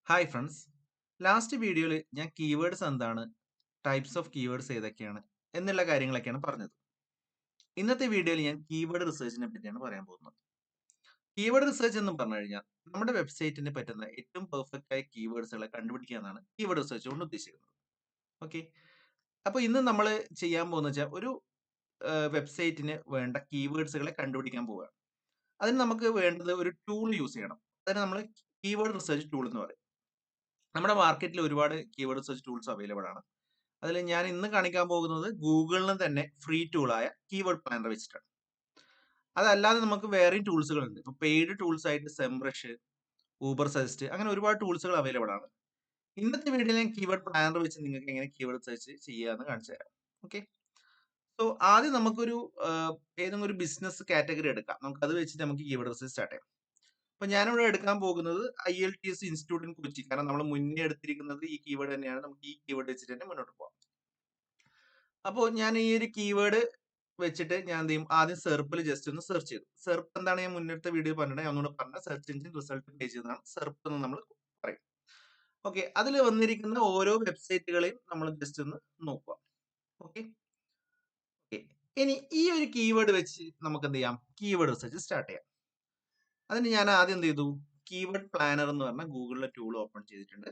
Hi friends. Last വീഡിയോയിൽ ഞാൻ keywords എന്താണ്, ടൈപ്സ് ഓഫ് കീവേഡ്സ് ഏതൊക്കെയാണ് എന്നുള്ള കാര്യങ്ങളൊക്കെയാണ് പറഞ്ഞത്. ഇന്നത്തെ വീഡിയോയിൽ ഞാൻ കീവേഡ് റിസർച്ചിനെ പറ്റിയാണ് പറയാൻ പോകുന്നത്. കീവേഡ് റിസർച്ച് എന്ന് പറഞ്ഞു കഴിഞ്ഞാൽ നമ്മുടെ വെബ്സൈറ്റിന് പറ്റുന്ന ഏറ്റവും പെർഫെക്റ്റ് ആയ കീവേഡ്സുകളെ കണ്ടുപിടിക്കുക എന്നാണ് കീവേഡ് റിസർച്ച് കൊണ്ട് ഉദ്ദേശിക്കുന്നത്. ഓക്കെ, അപ്പോൾ ഇന്ന് നമ്മൾ ചെയ്യാൻ പോകുന്ന വെച്ചാൽ ഒരു വെബ്സൈറ്റിന് വേണ്ട കീവേഡ്സുകളെ കണ്ടുപിടിക്കാൻ പോവുകയാണ്. അതിന് നമുക്ക് വേണ്ടത് ഒരു ടൂൾ യൂസ് ചെയ്യണം. അതിന് നമ്മൾ കീവേഡ് റിസർച്ച് ടൂൾ എന്ന് പറയും. നമ്മുടെ മാർക്കറ്റിൽ ഒരുപാട് കീവേഡ് റിസർച്ച് ടൂൾസ് അവൈലബിൾ ആണ്. അതിൽ ഞാൻ ഇന്ന് കാണിക്കാൻ പോകുന്നത് ഗൂഗിളിന് തന്നെ ഫ്രീ ടൂളായ കീവേഡ് പ്ലാനർ വെച്ചിട്ടാണ്. അതല്ലാതെ നമുക്ക് വേറെയും ടൂൾസുകളുണ്ട്. ഇപ്പോൾ പെയ്ഡ് ടൂൾസ് ആയിട്ട് സെംബ്രഷ്, ഊബർ സജസ്റ്റ്, അങ്ങനെ ഒരുപാട് ടൂൾസുകൾ അവൈലബിൾ ആണ്. ഇന്നത്തെ വീഡിയോയിൽ ഞാൻ കീവേഡ് പ്ലാനർ വെച്ച് നിങ്ങൾക്ക് എങ്ങനെ കീവേഡ് സെർച്ച് ചെയ്യാമെന്ന് കാണിച്ചു തരാം. ഓക്കെ, സോ ആദ്യം നമുക്കൊരു ഏതെങ്കിലും ഒരു ബിസിനസ് കാറ്റഗറി എടുക്കാം. നമുക്ക് അത് വെച്ചിട്ട് നമുക്ക് കീവേഡ് റിസർച്ച് സ്റ്റാർട്ട് ചെയ്യാം. അപ്പൊ ഞാനിവിടെ എടുക്കാൻ പോകുന്നത് IELTS ഇൻസ്റ്റിറ്റ്യൂട്ട് ഇൻ കൊച്ചി. കാരണം നമ്മൾ മുന്നേ എടുത്തിരിക്കുന്നത് ഈ കീവേഡ് തന്നെയാണ്. നമുക്ക് ഈ കീവേഡ് വെച്ചിട്ട് തന്നെ മുന്നോട്ട് പോകാം. അപ്പോൾ ഞാൻ ഈ ഒരു കീവേഡ് വെച്ചിട്ട് ഞാൻ എന്ത് ചെയ്യും, ആദ്യം സെർപ്പിൽ ജസ്റ്റ് ഒന്ന് സെർച്ച് ചെയ്തു. സെർപ്പ് എന്താണ് ഞാൻ മുന്നത്തെ വീഡിയോ പറഞ്ഞത്, ഒന്നുകൂടെ പറഞ്ഞ സെർച്ച് എഞ്ചിൻ റിസൾട്ട് പേജ് എന്നാണ് സെർപ്പ് എന്ന് നമ്മൾ പറയും. ഓക്കെ, അതിൽ വന്നിരിക്കുന്ന ഓരോ വെബ്സൈറ്റുകളെയും നമ്മൾ ജസ്റ്റ് ഒന്ന് നോക്കുക. ഓക്കെ ഓക്കെ, ഇനി ഈ ഒരു കീവേഡ് വെച്ച് നമുക്ക് എന്ത് ചെയ്യാം, കീവേഡ് റിസർച്ച് സ്റ്റാർട്ട് ചെയ്യാം. അതിന് ഞാൻ ആദ്യം എന്ത് ചെയ്തു, കീവേഡ് പ്ലാനർ എന്ന് പറഞ്ഞ ഗൂഗിളിലെ ടൂൾ ഓപ്പൺ ചെയ്തിട്ടുണ്ട്.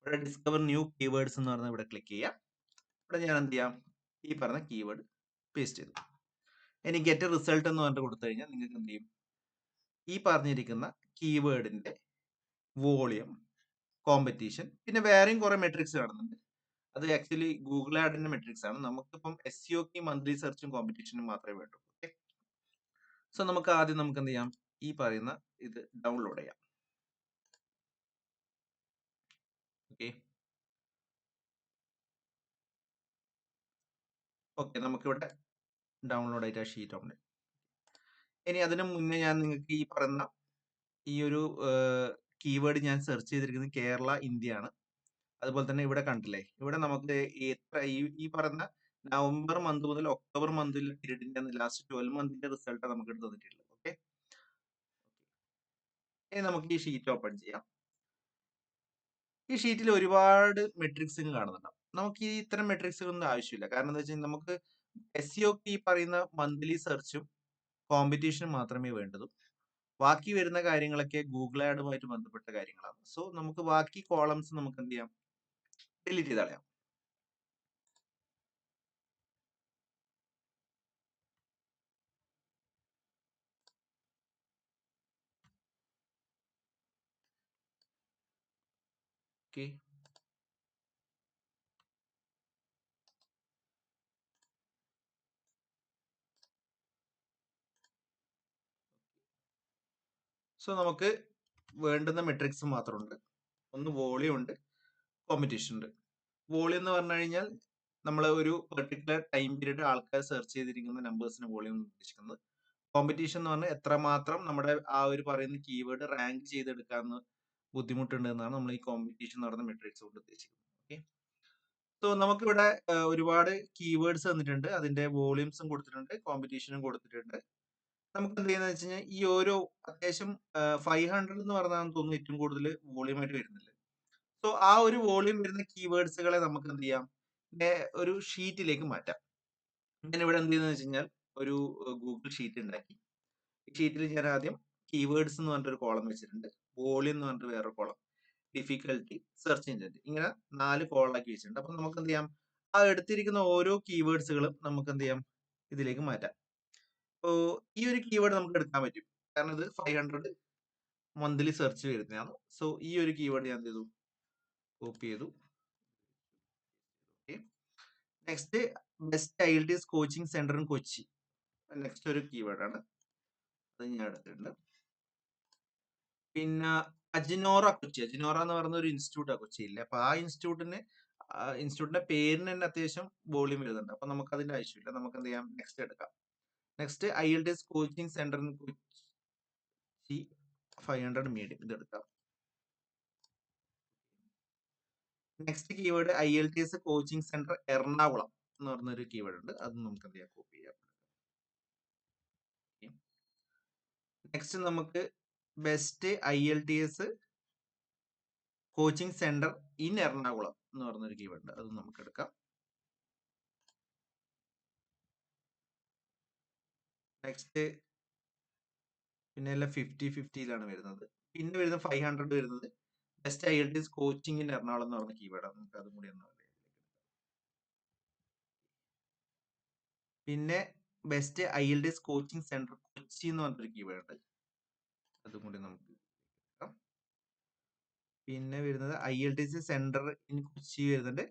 ഇവിടെ ഡിസ്കവർ ന്യൂ കീവേഡ്സ് എന്ന് പറഞ്ഞാൽ ഇവിടെ ക്ലിക്ക് ചെയ്യാം. ഇവിടെ ഞാൻ എന്ത് ചെയ്യാം, ഈ പറഞ്ഞ കീവേഡ് പേസ്റ്റ് ചെയ്തു. ഇനി ഗെറ്റ് റിസൾട്ട് എന്ന് പറഞ്ഞിട്ട് കൊടുത്തു കഴിഞ്ഞാൽ നിങ്ങൾക്ക് എന്ത് ചെയ്യും, ഈ പറഞ്ഞിരിക്കുന്ന കീവേഡിന്റെ വോളിയം, കോമ്പറ്റീഷൻ, പിന്നെ വേറെയും കുറെ മെട്രിക്സ് കാണുന്നുണ്ട്. അത് ആക്ച്വലി ഗൂഗിൾ ആഡിന്റെ മെട്രിക്സ് ആണ്. നമുക്കിപ്പം SEO മന്ത്ലി സെർച്ചും കോമ്പറ്റീഷനും മാത്രമേ വേണ്ടൂ. ഓക്കെ, സോ നമുക്ക് ആദ്യം നമുക്ക് എന്ത് ചെയ്യാം, ഈ പറയുന്ന ഇത് ഡൗൺലോഡ് ചെയ്യാം. ഓക്കെ ഓക്കെ, നമുക്കിവിടെ ഡൗൺലോഡ് ആയിട്ട് ആ ഷീറ്റ് ഉണ്ട്. ഇനി അതിനു മുന്നേ ഞാൻ നിങ്ങൾക്ക് ഈ പറയുന്ന ഈ ഒരു കീവേഡ് ഞാൻ സെർച്ച് ചെയ്തിരിക്കുന്നത് കേരള, ഇന്ത്യ ആണ്. അതുപോലെ തന്നെ ഇവിടെ കണ്ടില്ലേ, ഇവിടെ നമുക്ക് എത്ര ഈ പറഞ്ഞ നവംബർ മന്ത് മുതൽ ഒക്ടോബർ മന്തിൽ പീരീഡിന്റെ ലാസ്റ്റ് 12 മന്തിന്റെ റിസൾട്ട് നമുക്ക് തന്നിട്ടുള്ളത്. ഓക്കെ, ഇനി നമുക്ക് ഈ ഷീറ്റ് ഓപ്പൺ ചെയ്യാം. ഈ ഷീറ്റിൽ ഒരുപാട് മെട്രിക്സുകൾ കാണുന്നുണ്ടാവും. നമുക്ക് ഈ ഇത്തരം മെട്രിക്സുകളൊന്നും ആവശ്യമില്ല. കാരണം എന്താ വെച്ചാൽ നമുക്ക് SEO ഈ പറയുന്ന മന്ത്ലി സെർച്ചും കോമ്പറ്റീഷനും മാത്രമേ വേണ്ടതും. ബാക്കി വരുന്ന കാര്യങ്ങളൊക്കെ ഗൂഗിൾ ആഡുമായിട്ട് ബന്ധപ്പെട്ട കാര്യങ്ങളാണ്. സോ നമുക്ക് ബാക്കി കോളംസ് നമുക്ക് എന്ത് ചെയ്യാം, ഡിലീറ്റ് ചെയ്ത് കളയാം. ഓക്കെ, സോ നമുക്ക് വേണ്ടുന്ന മെട്രിക്സ് മാത്രമുണ്ട്. ഒന്ന് വോളിയം ഉണ്ട്, കോമ്പറ്റീഷൻ ഉണ്ട്. വോളിയം എന്ന് പറഞ്ഞു കഴിഞ്ഞാൽ നമ്മൾ ഒരു പെർട്ടിക്കുലർ ടൈം പീരീഡ് ആൾക്കാർ സെർച്ച് ചെയ്തിരിക്കുന്ന നമ്പേഴ്സിന് വോളിയം ഉദ്ദേശിക്കുന്നത്. കോമ്പറ്റീഷൻ എന്ന് പറഞ്ഞാൽ എത്രമാത്രം നമ്മുടെ ആ ഒരു പറയുന്ന കീവേഡ് റാങ്ക് ചെയ്തെടുക്കാന്ന് ബുദ്ധിമുട്ടുണ്ട് എന്നാണ് നമ്മൾ ഈ കോമ്പറ്റീഷൻ എന്ന് പറയുന്ന മെട്രിക്സ് കൊണ്ട് ഉദ്ദേശിക്കുന്നത്. ഓക്കെ, സോ നമുക്കിവിടെ ഒരുപാട് കീവേഡ്സ് തന്നിട്ടുണ്ട്. അതിന്റെ വോളിയംസും കൊടുത്തിട്ടുണ്ട്, കോമ്പറ്റീഷനും കൊടുത്തിട്ടുണ്ട്. നമുക്ക് എന്ത് ചെയ്യുന്നത് വെച്ച് കഴിഞ്ഞാൽ ഈ ഓരോ അത്യാവശ്യം 500 എന്ന് പറഞ്ഞാൽ തോന്നുന്നു ഏറ്റവും കൂടുതൽ വോളിയം ആയിട്ട് വരുന്നില്ല. സോ ആ ഒരു വോളിയം വരുന്ന കീവേഡ്സുകളെ നമുക്ക് എന്ത് ചെയ്യാം, ഒരു ഷീറ്റിലേക്ക് മാറ്റാം. ഞാൻ ഇവിടെ എന്ത് ചെയ്യുന്നത് വെച്ച് കഴിഞ്ഞാൽ ഒരു ഗൂഗിൾ ഷീറ്റ് ഉണ്ടാക്കി. ഈ ഷീറ്റിൽ ഞാൻ ആദ്യം കീവേഡ്സ് എന്ന് പറഞ്ഞിട്ട് ഒരു കോളം വെച്ചിട്ടുണ്ട്, വോളിയം എന്ന് പറഞ്ഞിട്ട് വേറൊരു കോളം, ഡിഫിക്കൽട്ടി, സെർച്ച് എഞ്ചിൻ, ഇങ്ങനെ 4 കോളാക്കി വെച്ചിട്ടുണ്ട്. അപ്പൊ നമുക്ക് എന്ത് ചെയ്യാം, ആ എടുത്തിരിക്കുന്ന ഓരോ കീവേഡ്സുകളും നമുക്ക് എന്ത് ചെയ്യാം, ഇതിലേക്ക് മാറ്റാം. ഇപ്പോ ഈ ഒരു കീവേഡ് നമുക്ക് എടുക്കാൻ പറ്റും. കാരണം ഇത് 500 മന്ത്ലി സെർച്ച് വരുന്നതാണ്. സോ ഈ ഒരു കീവേഡ് ഞാൻ എന്ത് ചെയ്തു, കോപ്പി ചെയ്തു. Next, best IELTS coaching centre in Kochi, next ഒരു കീവേഡ് ആണ്, അത് ഞാൻ എടുത്തിട്ടുണ്ട്. പിന്നെ അജിനോറ കൊച്ചി, അജിനോറ എന്ന് പറയുന്ന ഒരു ഇൻസ്റ്റിറ്റ്യൂട്ടാണ് കൊച്ചിയിൽ. അപ്പൊ ആ ഇൻസ്റ്റിറ്റ്യൂട്ടിന്റെ പേരിന് തന്നെ അത്യാവശ്യം വോളിയം വരുന്നുണ്ട്. അപ്പൊ നമുക്ക് അതിന്റെ ആവശ്യമില്ല. നമുക്ക് എന്ത് ചെയ്യാം, നെക്സ്റ്റ് എടുക്കാം. Next IELTS coaching centre in Kochi 500 medium, ഇത് എടുക്കാം. Next keyword IELTS coaching centre Ernakulam എന്ന് പറഞ്ഞൊരു കീവേഡ് ഉണ്ട്, അത് നമുക്ക് എന്ത് ചെയ്യാം, കോപ്പി ചെയ്യാം. നെക്സ്റ്റ് നമുക്ക് best IELTS coaching centre in Ernakulam എന്ന് പറഞ്ഞൊരു കീവേഡ് ഉണ്ട്, അത് നമുക്ക് എടുക്കാം. നെക്സ്റ്റ് പിന്നെ എല്ലാം 50-50 വരുന്നത്. പിന്നെ വരുന്നത് 500 വരുന്നത് best IELTS coaching in Ernakulam എന്ന് പറഞ്ഞ കീവേഡാണ്. നമുക്ക് അതും കൂടി ഒന്ന് പിന്നെ best IELTS coaching centre Kochi എന്ന് പറഞ്ഞൊരു കീവേഡ് ഉണ്ട്, അതും കൂടി നമുക്ക് എടുക്കാം. പിന്നെ വരുന്നത് IELTS സെന്റർ ഇൻ കൊച്ചി വരുന്നുണ്ട്,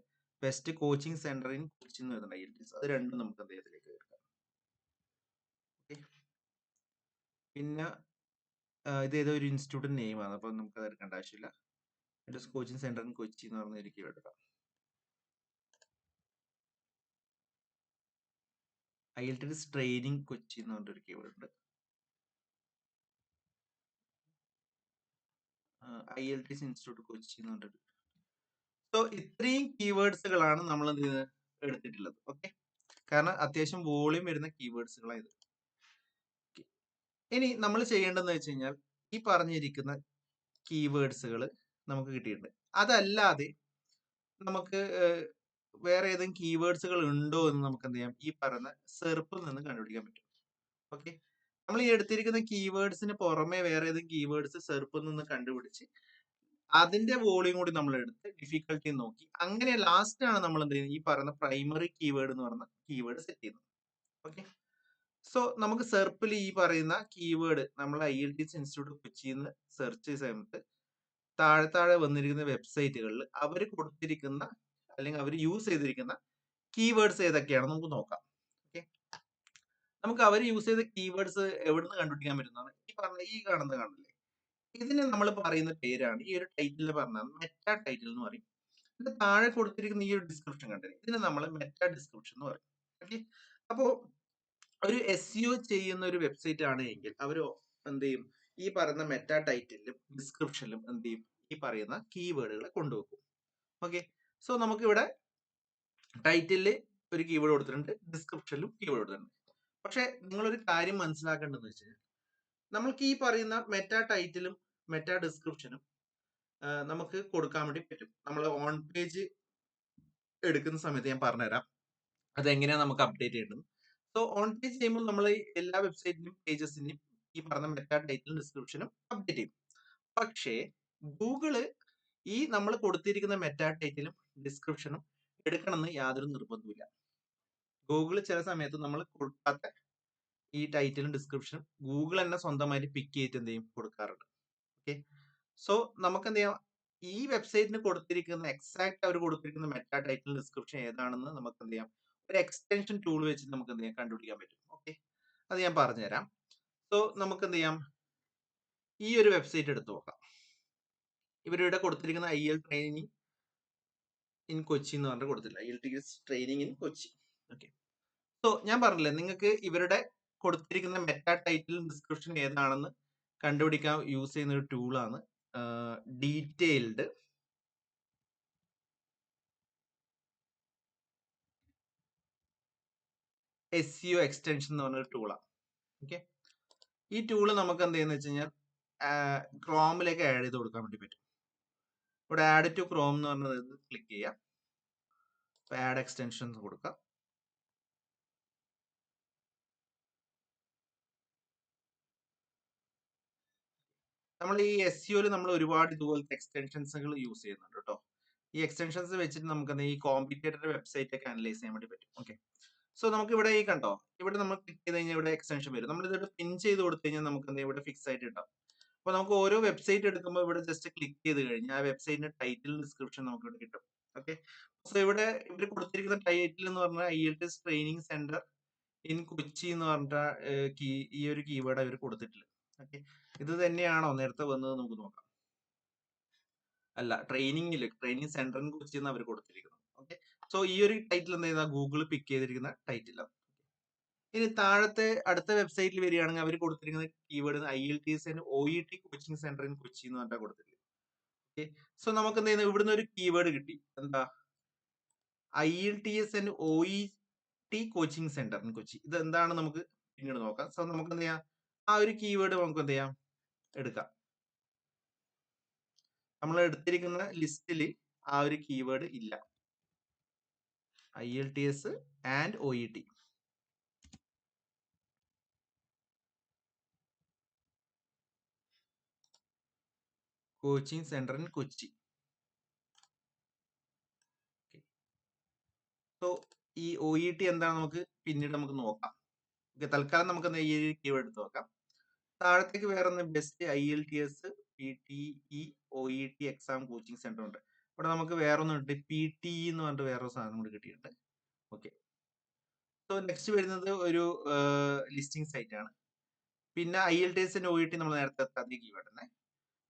best coaching centre in Kochi എന്ന് വരുന്നുണ്ട് IELTS. അത് രണ്ടും നമുക്ക് അദ്ദേഹത്തിലേക്ക് എടുക്കാം. പിന്നെ ഇത് ഏതോ ഒരു ഇൻസ്റ്റിറ്റ്യൂട്ട് നെയിമാണ്, അപ്പൊ നമുക്ക് അത് എടുക്കേണ്ട ആവശ്യമില്ല. കോച്ചിങ് സെന്റർ ഇൻ കൊച്ചി എന്ന് പറഞ്ഞ ഒരു കീവേഡ് എടുക്കാം. IELTS ട്രെയിനിങ് കൊച്ചി എന്ന് പറഞ്ഞൊരു കീവേഡ് ഉണ്ട്. IELTS ഇൻസ്റ്റിറ്റ്യൂട്ട് കൊച്ചി എന്ന് പറഞ്ഞൊരു. സോ ഇത്രയും കീവേഡ്സുകളാണ് നമ്മൾ എടുത്തിട്ടുള്ളത്. ഓക്കെ, കാരണം അത്യാവശ്യം വോളിയം വരുന്ന കീവേഡ്സുകളാണ് ഇത്. ഇനി നമ്മൾ ചെയ്യേണ്ടതെന്ന് വെച്ച് കഴിഞ്ഞാൽ ഈ പറഞ്ഞിരിക്കുന്ന കീവേഡ്സുകൾ നമുക്ക് കിട്ടിയിട്ടുണ്ട്. അതല്ലാതെ നമുക്ക് വേറെ ഏതെങ്കിലും കീവേഡ്സുകൾ ഉണ്ടോ എന്ന് നമുക്ക് എന്ത് ചെയ്യാം, ഈ പറയുന്ന സെർപ്പിൽ നിന്ന് കണ്ടുപിടിക്കാൻ പറ്റും. ഓക്കെ, നമ്മൾ ഈ എടുത്തിരിക്കുന്ന കീവേഡ്സിന് പുറമെ വേറെ ഏതെങ്കിലും കീവേഡ്സ് സെർപ്പിൽ നിന്ന് കണ്ടുപിടിച്ച് അതിന്റെ വോളിയം കൂടി നമ്മൾ എടുത്ത് ഡിഫിക്കൽട്ടി നോക്കി അങ്ങനെ ലാസ്റ്റ് ആണ് നമ്മൾ എന്ത് ചെയ്യുന്നത്, ഈ പറയുന്ന പ്രൈമറി കീവേഡ് എന്ന് പറയുന്ന കീവേഡ് സെറ്റ് ചെയ്യുന്നത്. ഓക്കെ, സോ നമുക്ക് സെർപ്പിൽ ഈ പറയുന്ന കീവേഡ് നമ്മൾ IELTS ഇൻസ്റ്റിറ്റ്യൂട്ട് കൊച്ചിന്ന് സെർച്ച് ചെയ്ത സമയത്ത് താഴെ വന്നിരിക്കുന്ന വെബ്സൈറ്റുകളിൽ അവർ കൊടുത്തിരിക്കുന്ന അല്ലെങ്കിൽ അവർ യൂസ് ചെയ്തിരിക്കുന്ന കീവേഡ്സ് ഏതൊക്കെയാണെന്ന് നമുക്ക് നോക്കാം. ഓക്കെ, നമുക്ക് അവർ യൂസ് ചെയ്ത കീവേഡ്സ് എവിടുന്ന് കണ്ടുപിടിക്കാൻ പറ്റുന്നതാണ് ഈ കാണുന്നത് കാണില്ലേ, ഇതിന് നമ്മൾ പറയുന്ന പേരാണ്, ഈ ഒരു ടൈറ്റിൽ പറഞ്ഞ മെറ്റാ ടൈറ്റിൽ എന്ന് പറയും. ഇത് താഴെ കൊടുത്തിരിക്കുന്ന ഈ ഒരു ഡിസ്ക്രിപ്ഷൻ കണ്ടില്ലേ, ഇതിന് നമ്മൾ മെറ്റാ ഡിസ്ക്രിപ്ഷൻ എന്ന് പറയും. ഓക്കെ, അപ്പോ ഒരു SEO ചെയ്യുന്ന ഒരു വെബ്സൈറ്റ് ആണ് എങ്കിൽ അവർ എന്ത് ചെയ്യും, ഈ പറയുന്ന മെറ്റാ ടൈറ്റിലും ഡിസ്ക്രിപ്ഷനിലും എന്ത് ചെയ്യും, ഈ പറയുന്ന കീവേഡുകളെ കൊണ്ടുവെക്കും. ഓക്കെ, സോ നമുക്ക് ഇവിടെ ടൈറ്റിലിൽ ഒരു കീവേഡ് കൊടുത്തിട്ടുണ്ട്, ഡിസ്ക്രിപ്ഷനിലും കീവേഡ് കൊടുത്തിട്ടുണ്ട്. പക്ഷെ നിങ്ങളൊരു കാര്യം മനസ്സിലാക്കേണ്ടതെന്ന് വെച്ചാൽ നമ്മൾക്ക് ഈ പറയുന്ന മെറ്റാ ടൈറ്റിലും മെറ്റാ ഡിസ്ക്രിപ്ഷനും നമുക്ക് കൊടുക്കാൻ വേണ്ടി പറ്റും. നമ്മൾ ഓൺ പേജ് എടുക്കുന്ന സമയത്ത് ഞാൻ പറഞ്ഞുതരാം അതെങ്ങനെയാണ് നമുക്ക് അപ്ഡേറ്റ് ചെയ്യേണ്ടത്. സോ ഓൺ പേജ് ചെയ്യുമ്പോൾ നമ്മൾ എല്ലാ വെബ്സൈറ്റിനും പേജസിനും ഈ പറഞ്ഞ മെറ്റാ ടൈറ്റിലും ഡിസ്ക്രിപ്ഷനും അപ്ഡേറ്റ് ചെയ്യും. പക്ഷേ ഗൂഗിള് ഈ നമ്മൾ കൊടുത്തിരിക്കുന്ന മെറ്റാ ടൈറ്റിലും ഡിസ്ക്രിപ്ഷനും എടുക്കണമെന്ന് യാതൊരു നിർബന്ധമില്ല. ഗൂഗിൾ ചില സമയത്ത് നമ്മൾ കൊടുക്കാത്ത ഈ ടൈറ്റിലും ഡിസ്ക്രിപ്ഷനും ഗൂഗിൾ തന്നെ സ്വന്തമായിട്ട് പിക്ക് ചെയ്തിട്ട് എന്ത് ചെയ്യും, കൊടുക്കാറുണ്ട്. ഓക്കെ, സോ നമുക്ക് എന്ത് ചെയ്യാം, ഈ വെബ്സൈറ്റിന് കൊടുത്തിരിക്കുന്ന എക്സാക്ട് അവർ കൊടുത്തിരിക്കുന്ന മെറ്റാ ടൈറ്റിൽ ഡിസ്ക്രിപ്ഷൻ ഏതാണെന്ന് നമുക്ക് എന്ത് ചെയ്യാം, ഒരു എക്സ്റ്റൻഷൻ ടൂൾ വെച്ച് നമുക്ക് എന്ത് ചെയ്യാം, കണ്ടുപിടിക്കാൻ പറ്റും. ഓക്കെ, അത് ഞാൻ പറഞ്ഞുതരാം. സോ നമുക്ക് എന്ത് ചെയ്യാം, ഈ ഒരു വെബ്സൈറ്റ് എടുത്തു നോക്കാം. ഇവരിവിടെ കൊടുത്തിരിക്കുന്ന IELTS ട്രെയിനിങ് ഇൻ കൊച്ചി എന്ന് പറഞ്ഞിട്ട് കൊടുത്തില്ല, IELTS training in Kochi. Okay, so ഞാൻ പറഞ്ഞില്ലേ നിങ്ങൾക്ക് ഇവരുടെ കൊടുത്തിരിക്കുന്ന മെറ്റാ ടൈറ്റിൽ ഡിസ്ക്രിപ്ഷൻ ഏതാണെന്ന് കണ്ടുപിടിക്കാൻ യൂസ് ചെയ്യുന്ന ഒരു ടൂളാണ് ഡീറ്റെയിൽഡ് SEO എക്സ്റ്റൻഷൻ എന്ന് പറഞ്ഞൊരു ടൂളാണ്. ഓക്കെ, ഈ ടൂള് നമുക്ക് എന്ത് ചെയ്യുന്ന വെച്ച് കഴിഞ്ഞാൽ ക്രോമിലേക്ക് ആഡ് ചെയ്ത് കൊടുക്കാൻ വേണ്ടി പറ്റും. ഇവിടെ ആഡ് ടു ക്രോം എന്ന് പറഞ്ഞത് ക്ലിക്ക് ചെയ്യാം, ആഡ് എക്സ്റ്റൻഷൻസ് കൊടുക്കാം. നമ്മൾ ഈ SEOയിൽ നമ്മൾ ഒരുപാട് ഇതുപോലത്തെ എക്സ്റ്റൻഷൻസുകൾ യൂസ് ചെയ്യുന്നുണ്ട് കേട്ടോ. ഈ എക്സ്റ്റൻഷൻസ് വെച്ചിട്ട് നമുക്ക് ഈ കോമ്പറ്റേറ്റർ വെബ്സൈറ്റ് ഒക്കെ അനലൈസ് ചെയ്യാൻ വേണ്ടി പറ്റും. ഓക്കെ, സോ നമുക്ക് ഇവിടെ ഈ കണ്ടോ, ഇവിടെ നമ്മൾ ക്ലിക്ക് ചെയ്ത് കഴിഞ്ഞാൽ ഇവിടെ എക്സ്റ്റൻഷൻ വരും. നമ്മൾ ഇതിവിടെ പിൻ ചെയ്ത് കൊടുത്തു കഴിഞ്ഞാൽ നമുക്ക് ഇവിടെ ഫിക്സ് ആയിട്ട് ഉണ്ടാവും. അപ്പൊ നമുക്ക് ഓരോ വെബ്സൈറ്റ് എടുക്കുമ്പോൾ ഇവിടെ ജസ്റ്റ് ക്ലിക്ക് ചെയ്ത് കഴിഞ്ഞാൽ ആ വെബ്സൈറ്റിന്റെ ടൈറ്റിൽ ഡിസ്ക്രിപ്ഷൻ നമുക്ക് ഇവിടെ കിട്ടും. ഓക്കെ, സോ ഇവിടെ ഇവർ കൊടുത്തിരിക്കുന്ന ടൈറ്റിൽ എന്ന് പറഞ്ഞാൽ IELTS training centre in Kochi എന്ന് പറഞ്ഞ ഈ ഒരു കീവേഡ് അവർ കൊടുത്തിട്ടില്ല. ഓക്കെ, ഇത് തന്നെയാണോ നേരത്തെ വന്നത് നമുക്ക് നോക്കാം. അല്ല, ട്രെയിനിങ് സെന്റർ ഇൻ കൊച്ചി എന്ന് അവർ കൊടുത്തിരിക്കുന്നത്. ഓക്കെ, സോ ഈ ഒരു ടൈറ്റിൽ എന്താ ചെയ്താൽ ഗൂഗിൾ പിക്ക് ചെയ്തിരിക്കുന്ന ടൈറ്റിലാണ്. ഇനി താഴത്തെ അടുത്ത വെബ്സൈറ്റിൽ വരികയാണെങ്കിൽ അവർ കൊടുത്തിരിക്കുന്ന keyword IELTS and OET coaching centre in Kochi എന്ന് പറഞ്ഞാൽ കൊടുത്തിരിക്കുന്നത്. ഓക്കെ, സോ നമുക്ക് എന്ത് ചെയ്യുന്നത്, ഇവിടുന്ന് ഒരു കീവേഡ് കിട്ടി, എന്താ IELTS and OET coaching centre in Kochi. ഇത് എന്താണ് നമുക്ക് പിന്നീട് നോക്കാം. സോ നമുക്ക് എന്ത് ചെയ്യാം, ആ ഒരു കീവേഡ് നമുക്ക് എന്ത് ചെയ്യാം, എടുക്കാം. നമ്മൾ എടുത്തിരിക്കുന്ന ലിസ്റ്റിൽ ആ ഒരു കീവേഡ് ഇല്ല. IELTS and OET. Coaching centre in Kochi. So ഈ OET എന്താണ് നമുക്ക് പിന്നീട് നമുക്ക് നോക്കാം. തൽക്കാലം നമുക്ക് ഈ ഒരു കീവേഡ് എടുത്ത് നോക്കാം. താഴത്തേക്ക് വേറെ ഒന്ന് best IELTS PTE OET exam coaching centre ഉണ്ട്. ഇവിടെ നമുക്ക് വേറെ ഒന്നും ഉണ്ട്, PTE എന്ന് പറഞ്ഞിട്ട് വേറൊരു സാധനം കൂടി കിട്ടിയിട്ടുണ്ട്. ഓക്കെ, സോ നെക്സ്റ്റ് വരുന്നത് ഒരു ലിസ്റ്റിംഗ് സൈറ്റ് ആണ്. പിന്നെ IELTS OET നമ്മൾ നേരത്തെ അതേ കീവേഡ് തന്നെ.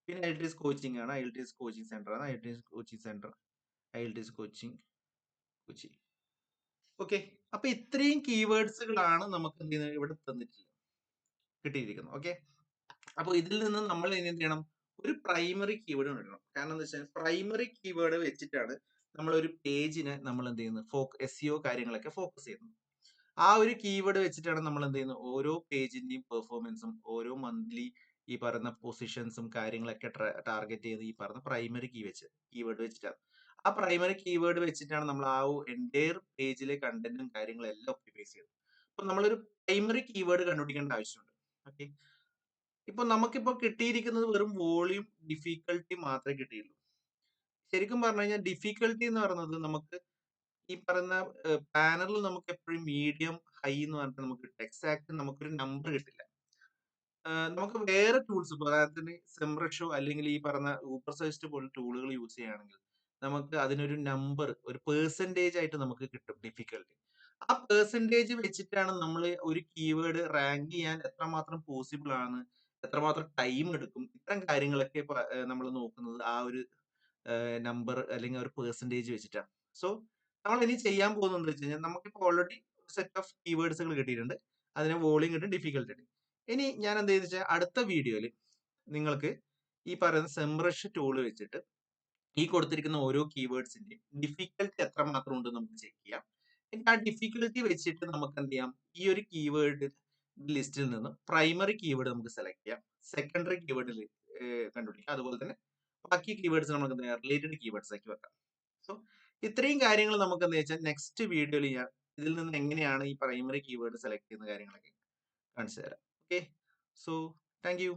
പിന്നെ IELTS കോച്ചിങ് ആണ്, IELTS കോച്ചിങ് സെന്റർ ആണ്, IELTS coaching centre, IELTS coaching Kochi. Okay, അപ്പൊ ഇത്രയും കീവേഡ്സുകളാണ് നമുക്ക് എന്ത് ചെയ്യുന്നത് ഇവിടെ തന്നിട്ടുള്ളത്, കിട്ടിയിരിക്കുന്നത്. ഓക്കെ, അപ്പൊ ഇതിൽ നിന്ന് നമ്മൾ എന്ത് ചെയ്യണം, ഒരു പ്രൈമറി കീവേഡ് ഇടണം. കാരണം എന്താ വെച്ചാൽ പ്രൈമറി കീവേഡ് വെച്ചിട്ടാണ് നമ്മൾ ഒരു പേജിനെ നമ്മൾ എന്ത് ചെയ്യുന്നത്, SEO കാര്യങ്ങളൊക്കെ ഫോക്കസ് ചെയ്യുന്നത്. ആ ഒരു കീവേഡ് വെച്ചിട്ടാണ് നമ്മൾ എന്ത് ചെയ്യുന്നത്, ഓരോ പേജിന്റെയും പെർഫോമൻസും ഓരോ മന്ത്ലി ഈ പറയുന്ന പൊസിഷൻസും കാര്യങ്ങളൊക്കെ ടാർഗറ്റ് ചെയ്ത് ഈ പറയുന്ന പ്രൈമറി കീവേഡ് വെച്ചിട്ടാണ്. ആ പ്രൈമറി കീവേഡ് വെച്ചിട്ടാണ് നമ്മൾ ആ എൻറ്റയർ പേജിലെ കണ്ടന്റും കാര്യങ്ങളും എല്ലാം ഒപ്റ്റിമൈസ് ചെയ്യുന്നത്. അപ്പൊ നമ്മളൊരു പ്രൈമറി കീവേഡ് കണ്ടുപിടിക്കേണ്ട ആവശ്യമുണ്ട്. ഓക്കെ, ഇപ്പൊ നമുക്കിപ്പോ കിട്ടിയിരിക്കുന്നത് വെറും വോളിയം ഡിഫിക്കൽട്ടി മാത്രമേ കിട്ടിയുള്ളൂ. ശരിക്കും പറഞ്ഞു കഴിഞ്ഞാൽ ഡിഫിക്കൽട്ടി എന്ന് പറയുന്നത് നമുക്ക് ഈ പറയുന്ന പാനലിൽ നമുക്ക് എപ്പോഴും മീഡിയം ഹൈ എന്ന് പറഞ്ഞിട്ട് നമുക്ക് കിട്ടും. എക്സാക്ട് നമുക്കൊരു നമ്പർ കിട്ടില്ല. നമുക്ക് വേറെ ടൂൾസ് ഉദാഹരണത്തിന് സെംറഷോ അല്ലെങ്കിൽ ഈ പറഞ്ഞ ഊപ്പർ സജസ്റ്റ് പോലുള്ള ടൂളുകൾ യൂസ് ചെയ്യുകയാണെങ്കിൽ നമുക്ക് അതിനൊരു നമ്പർ, ഒരു പേഴ്സൻറ്റേജ് ആയിട്ട് നമുക്ക് കിട്ടും ഡിഫിക്കൽട്ടി. ആ പേഴ്സൻറ്റേജ് വെച്ചിട്ടാണ് നമ്മൾ ഒരു കീവേഡ് റാങ്ക് ചെയ്യാൻ എത്രമാത്രം പോസിബിൾ ആണ്, എത്രമാത്രം ടൈം എടുക്കും, ഇത്തരം കാര്യങ്ങളൊക്കെ നമ്മൾ നോക്കുന്നത് ആ ഒരു നമ്പർ അല്ലെങ്കിൽ ഒരു പേഴ്സൻറ്റേജ് വെച്ചിട്ടാണ്. സോ നമ്മൾ ഇനി ചെയ്യാൻ പോകുന്നത് എന്താ വെച്ച് കഴിഞ്ഞാൽ നമുക്കിപ്പോൾ ഓൾറെഡി സെറ്റ് ഓഫ് കീവേഡ്സുകൾ കിട്ടിയിട്ടുണ്ട്, അതിന് വോളിയം കിട്ടും, ഡിഫിക്കൽട്ടി കിട്ടും. ഇനി ഞാൻ എന്ത് ചെയ്തെന്ന് വെച്ചാൽ അടുത്ത വീഡിയോയിൽ നിങ്ങൾക്ക് ഈ പറയുന്ന സെംറഷ് ടൂൾ വെച്ചിട്ട് ഈ കൊടുത്തിരിക്കുന്ന ഓരോ കീവേഡ്സിന്റെയും ഡിഫിക്കൽട്ടി എത്രമാത്രം ഉണ്ട് നമുക്ക് ചെക്ക് ചെയ്യാം. എന്നിട്ട് ആ ഡിഫിക്കൽട്ടി വെച്ചിട്ട് നമുക്ക് എന്ത് ചെയ്യാം, ഈ ഒരു കീവേഡ് ലിസ്റ്റിൽ നിന്ന് പ്രൈമറി കീവേഡ് നമുക്ക് സെലക്ട് ചെയ്യാം, സെക്കൻഡറി കീവേഡ് കണ്ടുപിടിക്കാം, അതുപോലെ തന്നെ ബാക്കി കീവേഡ്സ് നമുക്ക് റിലേറ്റഡ് കീവേഡ്സ് ആക്കി വെക്കാം. സോ ഇത്രയും കാര്യങ്ങൾ നമുക്ക് എന്താ വെച്ചാൽ നെക്സ്റ്റ് വീഡിയോയിൽ ഞാൻ ഇതിൽ നിന്ന് എങ്ങനെയാണ് ഈ പ്രൈമറി കീവേഡ് സെലക്ട് ചെയ്യുന്ന കാര്യങ്ങളൊക്കെ കാണിച്ചു തരാം. Okay, so thank you.